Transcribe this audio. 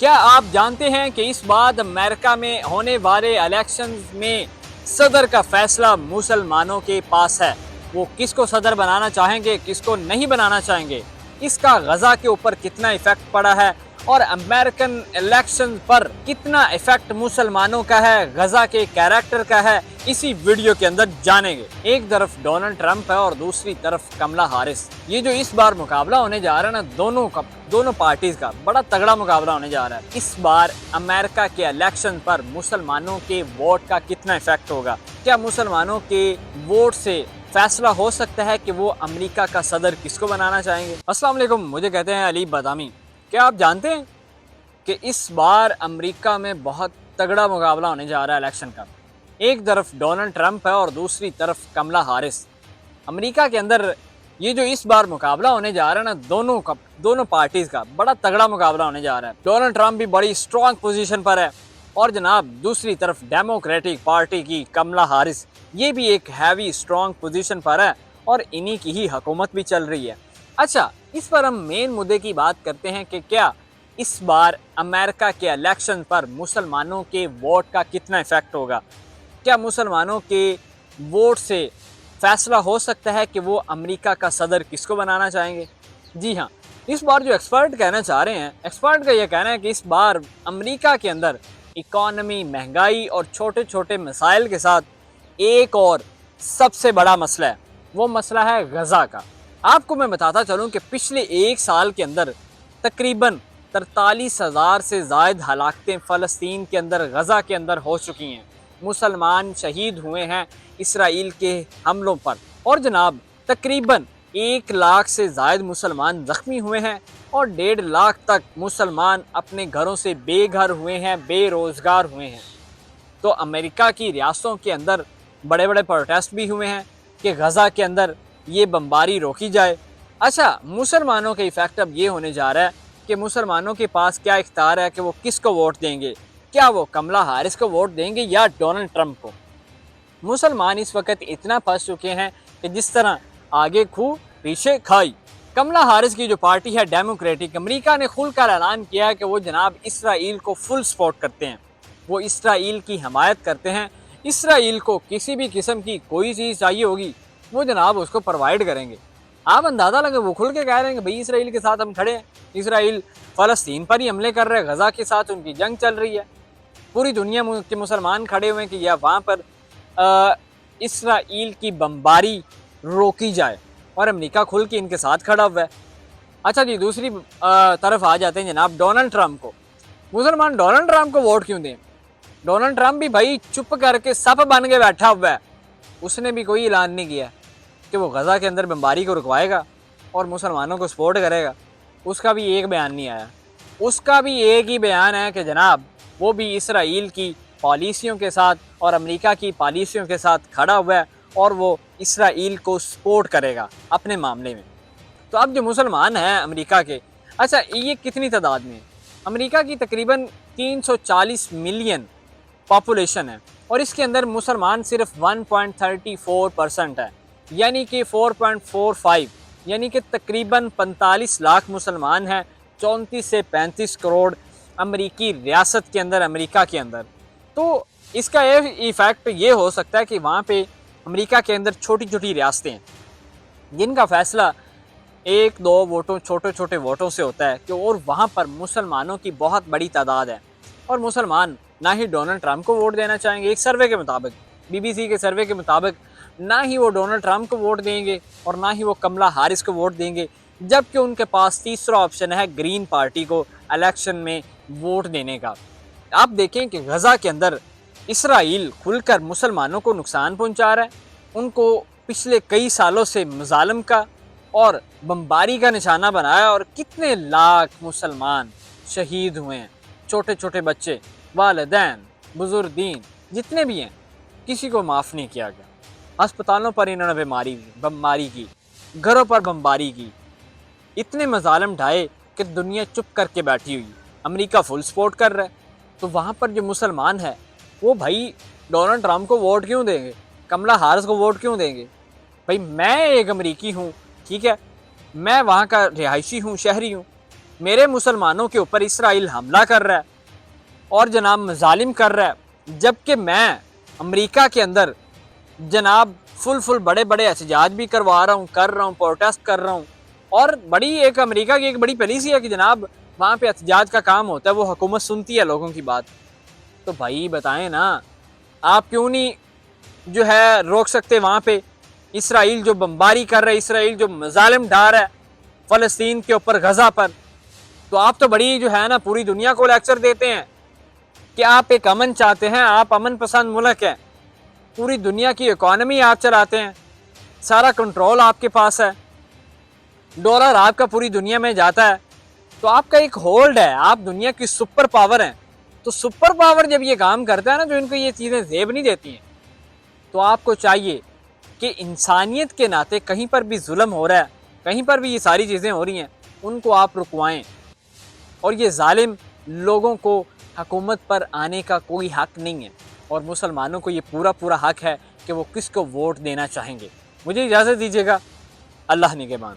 کیا آپ جانتے ہیں کہ اس بار امریکہ میں ہونے والے الیکشنز میں صدر کا فیصلہ مسلمانوں کے پاس ہے؟ وہ کس کو صدر بنانا چاہیں گے، کس کو نہیں بنانا چاہیں گے، اس کا غزہ کے اوپر کتنا ایفیکٹ پڑا ہے اور امریکن الیکشن پر کتنا ایفیکٹ مسلمانوں کا ہے، غزہ کے کیریکٹر کا ہے، اسی ویڈیو کے اندر جانیں گے۔ ایک طرف ڈونلڈ ٹرمپ ہے اور دوسری طرف کملا ہارس۔ یہ جو اس بار مقابلہ ہونے جا رہا ہے نا، دونوں پارٹیز کا بڑا تگڑا مقابلہ ہونے جا رہا ہے۔ اس بار امریکہ کے الیکشن پر مسلمانوں کے ووٹ کا کتنا ایفیکٹ ہوگا؟ کیا مسلمانوں کے ووٹ سے فیصلہ ہو سکتا ہے کہ وہ امریکہ کا صدر کس کو بنانا چاہیں گے؟ السلام علیکم، مجھے کہتے ہیں علی بادامی۔ کیا آپ جانتے ہیں کہ اس بار امریکہ میں بہت تگڑا مقابلہ ہونے جا رہا ہے الیکشن کا؟ ایک طرف ڈونلڈ ٹرمپ ہے اور دوسری طرف کملا ہارس۔ امریکہ کے اندر یہ جو اس بار مقابلہ ہونے جا رہا ہے نا، دونوں پارٹیز کا بڑا تگڑا مقابلہ ہونے جا رہا ہے۔ ڈونلڈ ٹرمپ بھی بڑی اسٹرانگ پوزیشن پر ہے اور جناب دوسری طرف ڈیموکریٹک پارٹی کی کملا ہارس، یہ بھی ایک ہیوی اسٹرانگ پوزیشن پر ہے اور انہی کی ہی حکومت بھی چل رہی ہے۔ اچھا، اس پر ہم مین مدعے کی بات کرتے ہیں کہ کیا اس بار امریکہ کے الیکشن پر مسلمانوں کے ووٹ کا کتنا ایفیکٹ ہوگا؟ کیا مسلمانوں کے ووٹ سے فیصلہ ہو سکتا ہے کہ وہ امریکہ کا صدر کس کو بنانا چاہیں گے؟ جی ہاں، اس بار جو ایکسپرٹ کہنا چاہ رہے ہیں، ایکسپرٹ کا یہ کہنا ہے کہ اس بار امریکہ کے اندر اکانومی، مہنگائی اور چھوٹے چھوٹے مسائل کے ساتھ ایک اور سب سے بڑا مسئلہ ہے، وہ مسئلہ ہے غزہ کا۔ آپ کو میں بتاتا چلوں کہ پچھلے ایک سال کے اندر تقریباً 43,000 سے زائد ہلاکتیں فلسطین کے اندر، غزہ کے اندر ہو چکی ہیں۔ مسلمان شہید ہوئے ہیں اسرائیل کے حملوں پر اور جناب تقریباً 1 لاکھ سے زائد مسلمان زخمی ہوئے ہیں اور 1.5 لاکھ تک مسلمان اپنے گھروں سے بے گھر ہوئے ہیں، بے روزگار ہوئے ہیں۔ تو امریکہ کی ریاستوں کے اندر بڑے بڑے پروٹیسٹ بھی ہوئے ہیں کہ غزہ کے اندر یہ بمباری روکی جائے۔ اچھا، مسلمانوں کا ایفیکٹ اب یہ ہونے جا رہا ہے کہ مسلمانوں کے پاس کیا اختیار ہے کہ وہ کس کو ووٹ دیں گے؟ کیا وہ کملا ہارس کو ووٹ دیں گے یا ڈونلڈ ٹرمپ کو؟ مسلمان اس وقت اتنا پھنس چکے ہیں کہ جس طرح آگے کھو پیچھے کھائی۔ کملا ہارس کی جو پارٹی ہے ڈیموکریٹک، امریکہ نے کھل کر اعلان کیا ہے کہ وہ جناب اسرائیل کو فل سپورٹ کرتے ہیں، وہ اسرائیل کی حمایت کرتے ہیں۔ اسرائیل کو کسی بھی قسم کی کوئی چیز چاہیے ہوگی وہ جناب اس کو پرووائڈ کریں گے۔ آپ اندازہ لگے، وہ کھل کے کہہ رہے ہیں کہ بھئی اسرائیل کے ساتھ ہم کھڑے ہیں، اسرائیل فلسطین پر ہی حملے کر رہے ہیں، غزہ کے ساتھ ان کی جنگ چل رہی ہے، پوری دنیا کے مسلمان کھڑے ہوئے ہیں کہ یا وہاں پر اسرائیل کی بمباری روکی جائے اور امریکہ کھل کے ان کے ساتھ کھڑا ہوا ہے۔ اچھا جی، دوسری طرف آ جاتے ہیں جناب ڈونلڈ ٹرمپ کو۔ مسلمان ڈونلڈ ٹرمپ کو ووٹ کیوں دیں؟ ڈونلڈ ٹرمپ بھی بھائی چپ کر کے سپ بن کے بیٹھا ہوا ہے، اس نے بھی کوئی اعلان نہیں کیا کہ وہ غزہ کے اندر بمباری کو رکوائے گا اور مسلمانوں کو سپورٹ کرے گا۔ اس کا بھی ایک بیان نہیں آیا، اس کا بھی ایک ہی بیان ہے کہ جناب وہ بھی اسرائیل کی پالیسیوں کے ساتھ اور امریکہ کی پالیسیوں کے ساتھ کھڑا ہوا ہے اور وہ اسرائیل کو سپورٹ کرے گا اپنے معاملے میں۔ تو اب جو مسلمان ہیں امریکہ کے، اچھا یہ کتنی تعداد میں ہے؟ امریکہ کی تقریباً 340 ملین پاپولیشن ہے اور اس کے اندر مسلمان صرف 1.34% ہے، یعنی کہ 4.45، یعنی کہ تقریباً 45 لاکھ مسلمان ہیں 34 سے 35 کروڑ امریکی ریاست کے اندر، امریکہ کے اندر۔ تو اس کا ایفیکٹ یہ ہو سکتا ہے کہ وہاں پہ امریکہ کے اندر چھوٹی چھوٹی ریاستیں ہیں جن کا فیصلہ 1-2 ووٹوں، چھوٹے چھوٹے ووٹوں سے ہوتا ہے، کہ اور وہاں پر مسلمانوں کی بہت بڑی تعداد ہے اور مسلمان نہ ہی ڈونلڈ ٹرمپ کو ووٹ دینا چاہیں گے۔ ایک سروے کے مطابق، BBC کے سروے کے مطابق، نہ ہی وہ ڈونلڈ ٹرمپ کو ووٹ دیں گے اور نہ ہی وہ کملا ہارس کو ووٹ دیں گے، جبکہ ان کے پاس تیسرا آپشن ہے گرین پارٹی کو الیکشن میں ووٹ دینے کا۔ آپ دیکھیں کہ غزہ کے اندر اسرائیل کھل کر مسلمانوں کو نقصان پہنچا رہا ہے، ان کو پچھلے کئی سالوں سے مظالم کا اور بمباری کا نشانہ بنایا اور کتنے لاکھ مسلمان شہید ہوئے ہیں، چھوٹے چھوٹے بچے، والدین، بزرگین، جتنے بھی ہیں، کسی کو معاف نہیں کیا گیا۔ ہسپتالوں پر انہوں نے بمباری کی، گھروں پر بمباری کی، اتنے مظالم ڈھائے کہ دنیا چپ کر کے بیٹھی ہوئی، امریکہ فل سپورٹ کر رہا ہے۔ تو وہاں پر جو مسلمان ہے وہ بھائی ڈونلڈ ٹرمپ کو ووٹ کیوں دیں گے؟ کملا ہارس کو ووٹ کیوں دیں گے؟ بھائی میں ایک امریکی ہوں، ٹھیک ہے، میں وہاں کا رہائشی ہوں، شہری ہوں، میرے مسلمانوں کے اوپر اسرائیل حملہ کر رہا ہے اور جناب مظالم کر رہا ہے، جبکہ میں امریکہ کے اندر جناب فل بڑے بڑے احتجاج بھی کروا رہا ہوں، کر رہا ہوں، پروٹیسٹ کر رہا ہوں، اور بڑی ایک امریکہ کی ایک بڑی پالیسی ہے کہ جناب وہاں پہ احتجاج کا کام ہوتا ہے، وہ حکومت سنتی ہے لوگوں کی بات۔ تو بھائی بتائیں نا، آپ کیوں نہیں جو ہے روک سکتے وہاں پہ اسرائیل جو بمباری کر رہا ہے، اسرائیل جو مظالم ڈھا رہا ہے فلسطین کے اوپر، غزہ پر؟ تو آپ تو بڑی جو ہے نا پوری دنیا کو لیکچر دیتے ہیں کہ آپ ایک امن چاہتے ہیں، آپ امن پسند ملک ہیں، پوری دنیا کی اکانومی آپ چلاتے ہیں، سارا کنٹرول آپ کے پاس ہے، ڈالر آپ کا پوری دنیا میں جاتا ہے، تو آپ کا ایک ہولڈ ہے، آپ دنیا کی سپر پاور ہیں۔ تو سپر پاور جب یہ کام کرتا ہے نا، جو ان کو یہ چیزیں زیب نہیں دیتی ہیں، تو آپ کو چاہیے کہ انسانیت کے ناطے کہیں پر بھی ظلم ہو رہا ہے، کہیں پر بھی یہ ساری چیزیں ہو رہی ہیں، ان کو آپ رکوائیں، اور یہ ظالم لوگوں کو حکومت پر آنے کا کوئی حق نہیں ہے، اور مسلمانوں کو یہ پورا حق ہے کہ وہ کس کو ووٹ دینا چاہیں گے۔ مجھے اجازت دیجیے گا، اللہ نگہبان۔